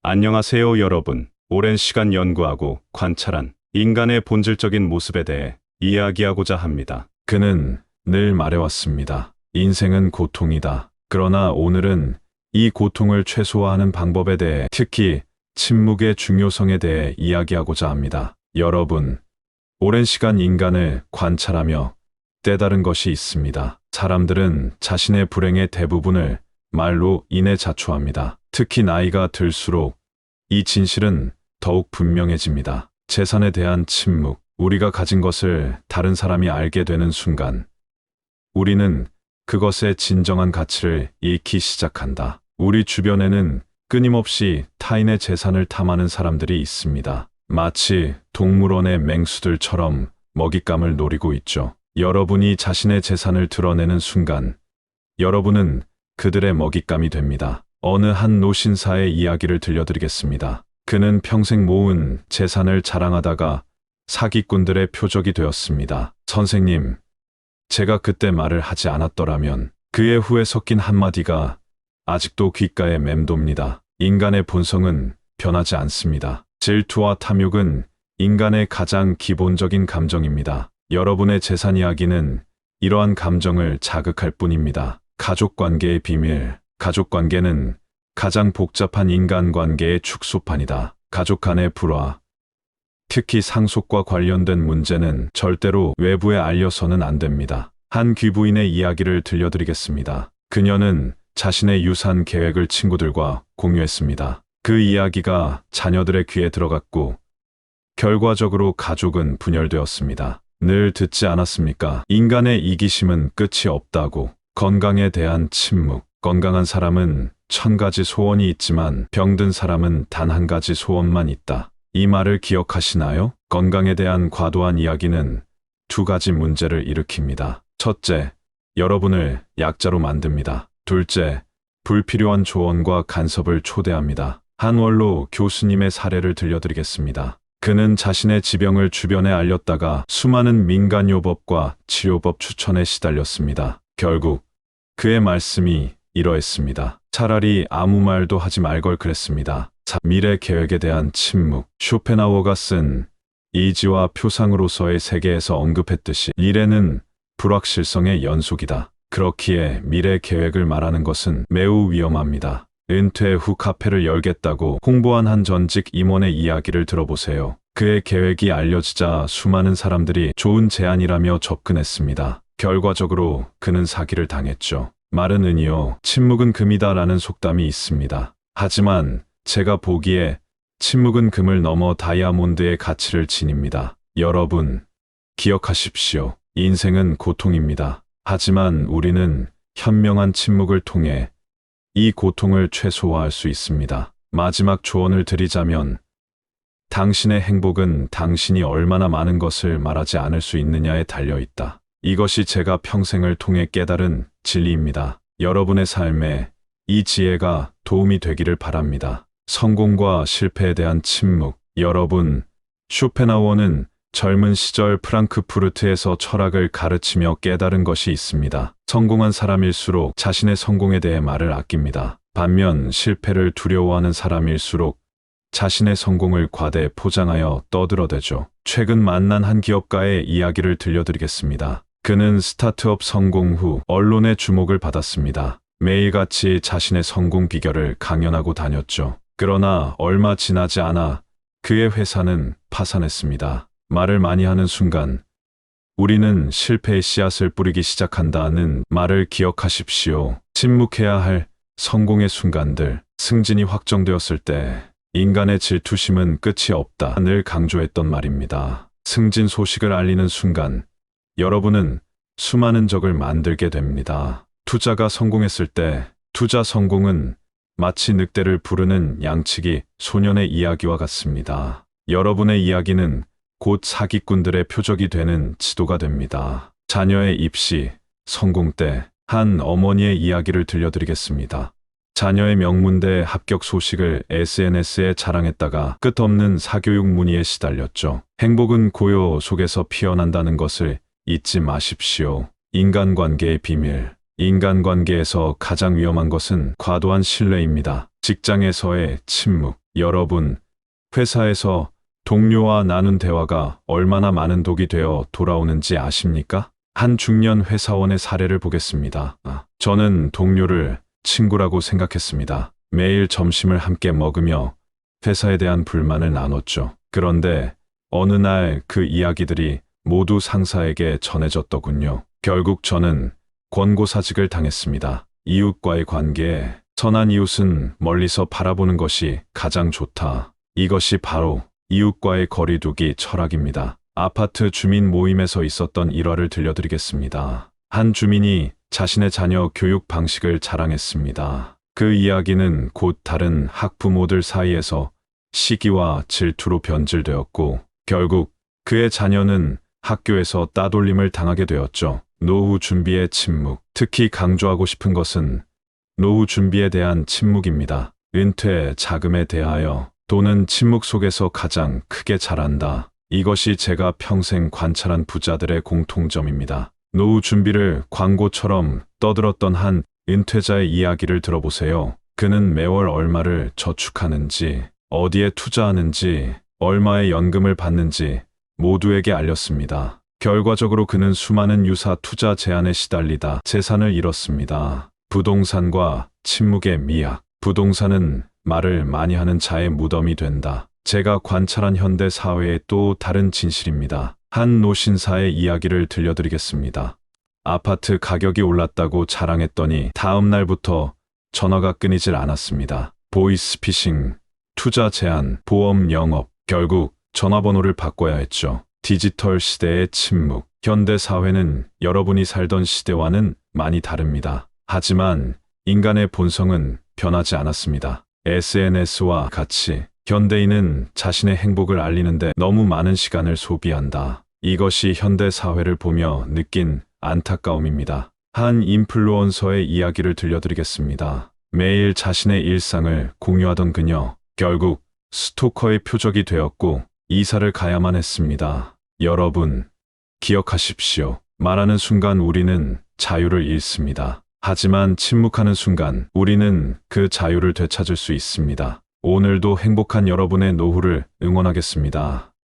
안녕하세요, 여러분. 오랜 시간 연구하고 관찰한 인간의 본질적인 모습에 대해 이야기하고자 합니다. 그는 늘 말해왔습니다. 인생은 고통이다. 그러나 오늘은 이 고통을 최소화하는 방법에 대해, 특히 침묵의 중요성에 대해 이야기하고자 합니다. 여러분, 오랜 시간 인간을 관찰하며 깨달은 것이 있습니다. 사람들은 자신의 불행의 대부분을 말로 인해 자초합니다. 특히 나이가 들수록 이 진실은 더욱 분명해집니다. 재산에 대한 침묵, 우리가 가진 것을 다른 사람이 알게 되는 순간, 우리는 그것의 진정한 가치를 잃기 시작한다. 우리 주변에는 끊임없이 타인의 재산을 탐하는 사람들이 있습니다. 마치 동물원의 맹수들처럼 먹잇감을 노리고 있죠. 여러분이 자신의 재산을 드러내는 순간, 여러분은 그들의 먹잇감이 됩니다. 어느 한 노신사의 이야기를 들려드리겠습니다. 그는 평생 모은 재산을 자랑하다가 사기꾼들의 표적이 되었습니다. 선생님, 제가 그때 말을 하지 않았더라면. 그의 후에 섞인 한마디가 아직도 귓가에 맴돕니다. 인간의 본성은 변하지 않습니다. 질투와 탐욕은 인간의 가장 기본적인 감정입니다. 여러분의 재산 이야기는 이러한 감정을 자극할 뿐입니다. 가족관계의 비밀. 가족관계는 가장 복잡한 인간관계의 축소판이다. 가족 간의 불화, 특히 상속과 관련된 문제는 절대로 외부에 알려서는 안 됩니다. 한 귀부인의 이야기를 들려드리겠습니다. 그녀는 자신의 유산 계획을 친구들과 공유했습니다. 그 이야기가 자녀들의 귀에 들어갔고, 결과적으로 가족은 분열되었습니다. 늘 듣지 않았습니까? 인간의 이기심은 끝이 없다고. 건강에 대한 침묵. 건강한 사람은 1000가지 소원이 있지만 병든 사람은 단 한 가지 소원만 있다. 이 말을 기억하시나요? 건강에 대한 과도한 이야기는 두 가지 문제를 일으킵니다. 첫째, 여러분을 약자로 만듭니다. 둘째, 불필요한 조언과 간섭을 초대합니다. 한 원로 교수님의 사례를 들려드리겠습니다. 그는 자신의 지병을 주변에 알렸다가 수많은 민간요법과 치료법 추천에 시달렸습니다. 결국 그의 말씀이 이러했습니다. 차라리 아무 말도 하지 말 걸 그랬습니다. 미래 계획에 대한 침묵. 쇼펜하우어가 쓴 이지와 표상으로서의 세계에서 언급했듯이 미래는 불확실성의 연속이다. 그렇기에 미래 계획을 말하는 것은 매우 위험합니다. 은퇴 후 카페를 열겠다고 홍보한 한 전직 임원의 이야기를 들어보세요. 그의 계획이 알려지자 수많은 사람들이 좋은 제안이라며 접근했습니다. 결과적으로 그는 사기를 당했죠. 말은 은이요, 침묵은 금이다라는 속담이 있습니다. 하지만 제가 보기에 침묵은 금을 넘어 다이아몬드의 가치를 지닙니다. 여러분, 기억하십시오. 인생은 고통입니다. 하지만 우리는 현명한 침묵을 통해 이 고통을 최소화할 수 있습니다. 마지막 조언을 드리자면, 당신의 행복은 당신이 얼마나 많은 것을 말하지 않을 수 있느냐에 달려 있다. 이것이 제가 평생을 통해 깨달은 진리입니다. 여러분의 삶에 이 지혜가 도움이 되기를 바랍니다. 성공과 실패에 대한 침묵. 여러분, 쇼펜하우어는 젊은 시절 프랑크푸르트에서 철학을 가르치며 깨달은 것이 있습니다. 성공한 사람일수록 자신의 성공에 대해 말을 아낍니다. 반면 실패를 두려워하는 사람일수록 자신의 성공을 과대 포장하여 떠들어대죠. 최근 만난 한 기업가의 이야기를 들려드리겠습니다. 그는 스타트업 성공 후 언론의 주목을 받았습니다. 매일같이 자신의 성공 비결을 강연하고 다녔죠. 그러나 얼마 지나지 않아 그의 회사는 파산했습니다. 말을 많이 하는 순간, 우리는 실패의 씨앗을 뿌리기 시작한다는 말을 기억하십시오. 침묵해야 할 성공의 순간들. 승진이 확정되었을 때 인간의 질투심은 끝이 없다. 늘 강조했던 말입니다. 승진 소식을 알리는 순간 여러분은 수많은 적을 만들게 됩니다. 투자가 성공했을 때 투자 성공은 마치 늑대를 부르는 양치기 소년의 이야기와 같습니다. 여러분의 이야기는 곧 사기꾼들의 표적이 되는 지도가 됩니다. 자녀의 입시 성공 때 한 어머니의 이야기를 들려드리겠습니다. 자녀의 명문대 합격 소식을 SNS에 자랑했다가 끝없는 사교육 문의에 시달렸죠. 행복은 고요 속에서 피어난다는 것을 잊지 마십시오. 인간관계의 비밀. 인간관계에서 가장 위험한 것은 과도한 신뢰입니다. 직장에서의 침묵. 여러분, 회사에서 동료와 나눈 대화가 얼마나 많은 독이 되어 돌아오는지 아십니까? 한 중년 회사원의 사례를 보겠습니다. 저는 동료를 친구라고 생각했습니다. 매일 점심을 함께 먹으며 회사에 대한 불만을 나눴죠. 그런데 어느 날 그 이야기들이 모두 상사에게 전해졌더군요. 결국 저는 권고사직을 당했습니다. 이웃과의 관계에 선한 이웃은 멀리서 바라보는 것이 가장 좋다. 이것이 바로 이웃과의 거리두기 철학입니다. 아파트 주민 모임에서 있었던 일화를 들려드리겠습니다. 한 주민이 자신의 자녀 교육 방식을 자랑했습니다. 그 이야기는 곧 다른 학부모들 사이에서 시기와 질투로 변질되었고 결국 그의 자녀는 학교에서 따돌림을 당하게 되었죠. 노후 준비의 침묵. 특히 강조하고 싶은 것은 노후 준비에 대한 침묵입니다. 은퇴 자금에 대하여 돈은 침묵 속에서 가장 크게 자란다. 이것이 제가 평생 관찰한 부자들의 공통점입니다. 노후 준비를 광고처럼 떠들었던 한 은퇴자의 이야기를 들어보세요. 그는 매월 얼마를 저축하는지, 어디에 투자하는지, 얼마의 연금을 받는지 모두에게 알렸습니다. 결과적으로 그는 수많은 유사 투자 제한에 시달리다 재산을 잃었습니다. 부동산과 침묵의 미학. 부동산은 말을 많이 하는 자의 무덤이 된다. 제가 관찰한 현대 사회의 또 다른 진실입니다. 한 노신사의 이야기를 들려드리겠습니다. 아파트 가격이 올랐다고 자랑했더니 다음 날부터 전화가 끊이질 않았습니다. 보이스피싱, 투자 제한, 보험 영업. 결국 전화번호를 바꿔야 했죠. 디지털 시대의 침묵. 현대 사회는 여러분이 살던 시대와는 많이 다릅니다. 하지만 인간의 본성은 변하지 않았습니다. SNS와 같이 현대인은 자신의 행복을 알리는데 너무 많은 시간을 소비한다. 이것이 현대 사회를 보며 느낀 안타까움입니다. 한 인플루언서의 이야기를 들려드리겠습니다. 매일 자신의 일상을 공유하던 그녀, 결국 스토커의 표적이 되었고 이사를 가야만 했습니다. 여러분, 기억하십시오. 말하는 순간 우리는 자유를 잃습니다. 하지만 침묵하는 순간 우리는 그 자유를 되찾을 수 있습니다. 오늘도 행복한 여러분의 노후를 응원하겠습니다.